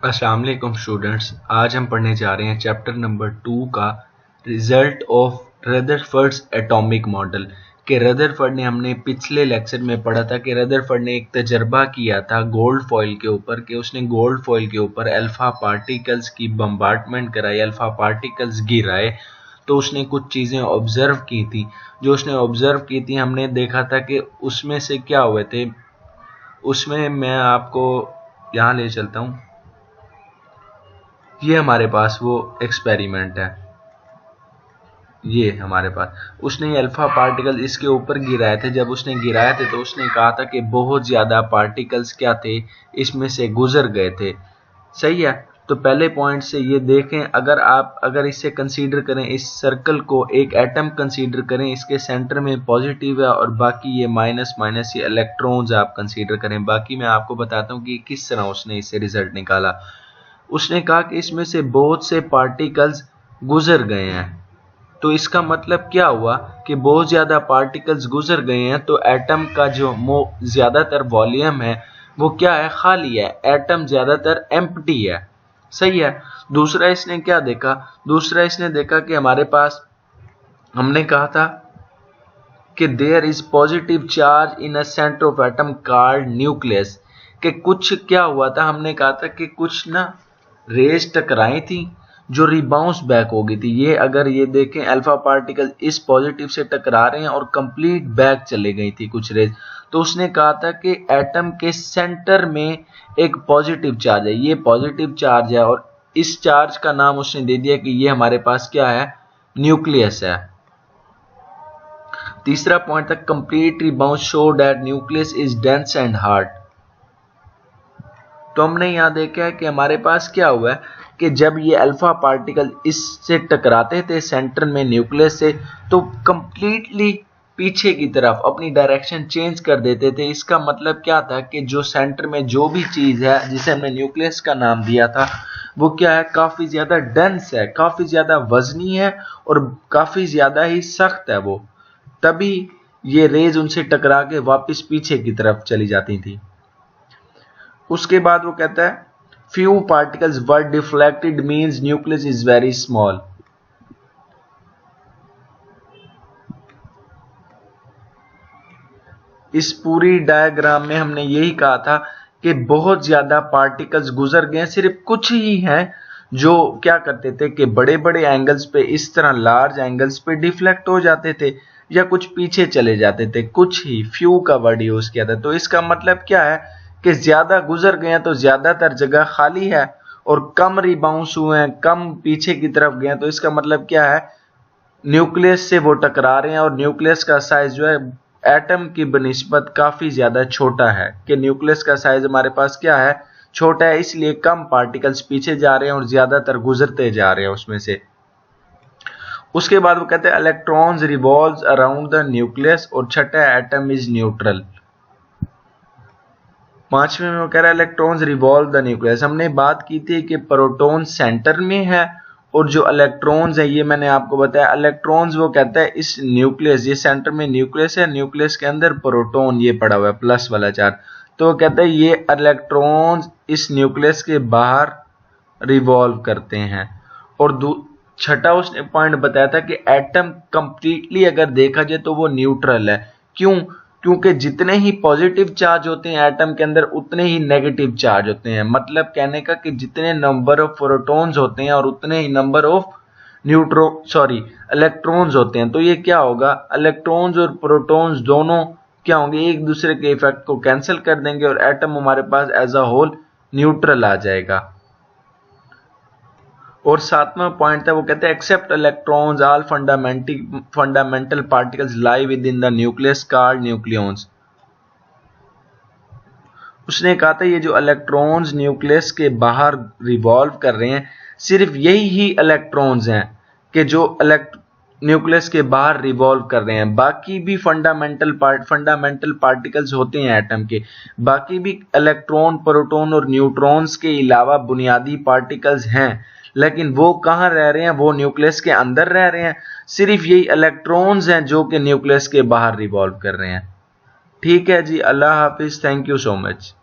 अस्सलाम वालेकुम स्टूडेंट्स, आज हम पढ़ने जा रहे हैं चैप्टर नंबर 2 का रिजल्ट ऑफ रदरफर्ड्स एटॉमिक मॉडल। कि रदरफर्ड ने हमने पिछले लेक्चर में पढ़ा था कि रदरफर्ड ने एक तजर्बा किया था गोल्ड फॉइल के ऊपर, कि उसने गोल्ड फॉइल के ऊपर अल्फा पार्टिकल्स की बम्बार्डमेंट कराई, अल्फा पार्टिकल्स गिराए। तो उसने कुछ चीज़ें ऑब्जर्व की थी। जो उसने ऑब्जर्व की थी हमने देखा था कि उसमें से क्या हुए थे। उसमें मैं आपको यहाँ ले चलता हूँ। ये हमारे पास वो एक्सपेरिमेंट है, ये हमारे पास उसने ये अल्फा पार्टिकल इसके ऊपर गिराए थे। जब उसने गिराए थे तो उसने कहा था कि बहुत ज़्यादा पार्टिकल्स क्या थे, इसमें से गुजर गए थे। सही है। तो पहले पॉइंट से ये देखें, अगर इससे कंसीडर करें, इस सर्कल को एक एटम कंसीडर करें, इसके सेंटर में पॉजिटिव है और बाकी ये माइनस माइनस ये इलेक्ट्रॉन्स आप कंसीडर करें। बाकी मैं आपको बताता हूँ कि किस तरह उसने इससे रिजल्ट निकाला। उसने कहा कि इसमें से बहुत से पार्टिकल्स गुजर गए हैं। तो इसका मतलब क्या हुआ कि बहुत ज्यादा पार्टिकल्स गुजर गए हैं, तो एटम का जो ज्यादातर वॉल्यूम है वो क्या है, खाली है। एटम ज्यादातर एम्प्टी है। सही है। दूसरा इसने क्या देखा, दूसरा इसने देखा कि हमारे पास, हमने कहा था कि there is positive charge in a centre of atom called nucleus. कि कुछ क्या हुआ था, हमने कहा था कि कुछ ना रेज टकराई थी जो रिबाउंस बैक हो गई थी। ये अगर ये देखें, अल्फा पार्टिकल इस पॉजिटिव से टकरा रहे हैं और कंप्लीट बैक चले गई थी कुछ रेज। तो उसने कहा था कि एटम के सेंटर में एक पॉजिटिव चार्ज है, ये पॉजिटिव चार्ज है, और इस चार्ज का नाम उसने दे दिया कि ये हमारे पास क्या है, न्यूक्लियस है। तीसरा पॉइंट था complete rebounce show that nucleus is dense and hard. तो हमने यहां देखा है कि हमारे पास क्या हुआ है कि जब ये अल्फा पार्टिकल इससे टकराते थे सेंटर में न्यूक्लियस से, तो कंप्लीटली पीछे की तरफ अपनी डायरेक्शन चेंज कर देते थे। इसका मतलब क्या था कि जो सेंटर में जो भी चीज है जिसे हमने न्यूक्लियस का नाम दिया था, वो क्या है, काफी ज्यादा डेंस है, काफी ज्यादा वजनी है और काफी ज्यादा ही सख्त है वो। तभी ये रेज उनसे टकरा के वापस पीछे की तरफ चली जाती थी। उसके बाद वो कहता है few particles were deflected means nucleus is very small. इस पूरी डायग्राम में हमने यही कहा था कि बहुत ज्यादा पार्टिकल्स गुजर गए, सिर्फ कुछ ही हैं जो क्या करते थे कि बड़े बड़े एंगल्स पे, इस तरह लार्ज एंगल्स पे डिफ्लेक्ट हो जाते थे या कुछ पीछे चले जाते थे। कुछ ही, फ्यू का वर्ड यूज किया था। तो इसका मतलब क्या है कि ज्यादा गुजर गए हैं तो ज्यादातर जगह खाली है, और कम रिबाउंस हुए हैं, कम पीछे की तरफ गए हैं। तो इसका मतलब क्या है, न्यूक्लियस से वो टकरा रहे हैं और न्यूक्लियस का साइज जो है एटम की बनिस्बत काफी ज्यादा छोटा है। कि न्यूक्लियस का साइज हमारे पास क्या है, छोटा है, इसलिए कम पार्टिकल्स पीछे जा रहे हैं और ज्यादातर गुजरते जा रहे हैं उसमें से। उसके बाद वो कहते हैं electrons revolves around the nucleus, और छठा एटम इज न्यूट्रल। पांचवें में वो कह रहा है इलेक्ट्रॉन्स रिवॉल्व द न्यूक्लियस। हमने बात की थी कि प्रोटॉन सेंटर में है और जो इलेक्ट्रॉन्स है, ये मैंने आपको बताया, इलेक्ट्रॉन्स वो कहता है इस न्यूक्लियस, ये सेंटर में न्यूक्लियस है, न्यूक्लियस के अंदर प्रोटॉन ये पड़ा हुआ है प्लस वाला चार्ज। तो वो कहता है ये इलेक्ट्रॉन्स इस न्यूक्लियस के बाहर रिवॉल्व करते हैं। और छठा उसने पॉइंट बताया था कि एटम कंप्लीटली अगर देखा जाए तो वो न्यूट्रल है। क्यों? क्योंकि जितने ही पॉजिटिव चार्ज होते हैं एटम के अंदर, उतने ही नेगेटिव चार्ज होते हैं। मतलब कहने का कि जितने नंबर ऑफ प्रोटॉन्स होते हैं और उतने ही नंबर ऑफ इलेक्ट्रॉन्स होते हैं। तो ये क्या होगा, इलेक्ट्रॉन्स और प्रोटॉन्स दोनों क्या होंगे, एक दूसरे के इफेक्ट को कैंसिल कर देंगे और एटम हमारे पास एज अ होल न्यूट्रल आ जाएगा। और सातवां पॉइंट था, वो कहते हैं except electrons all fundamental particles lie within the nucleus called nucleons. उसने कहा था ये जो इलेक्ट्रॉन्स न्यूक्लियस के बाहर रिवॉल्व कर रहे हैं, सिर्फ यही ही इलेक्ट्रॉन्स हैं कि जो न्यूक्लियस के बाहर रिवॉल्व कर रहे हैं। बाकी भी फंडामेंटल पार्टिकल्स होते हैं एटम के, बाकी भी इलेक्ट्रॉन, प्रोटॉन और न्यूट्रॉन्स के अलावा बुनियादी पार्टिकल्स हैं, लेकिन वो कहाँ रह रहे हैं, वो न्यूक्लियस के अंदर रह रहे हैं। सिर्फ यही इलेक्ट्रॉन्स हैं जो कि न्यूक्लियस के बाहर रिवॉल्व कर रहे हैं। ठीक है जी, अल्लाह हाफिज, थैंक यू सो मच।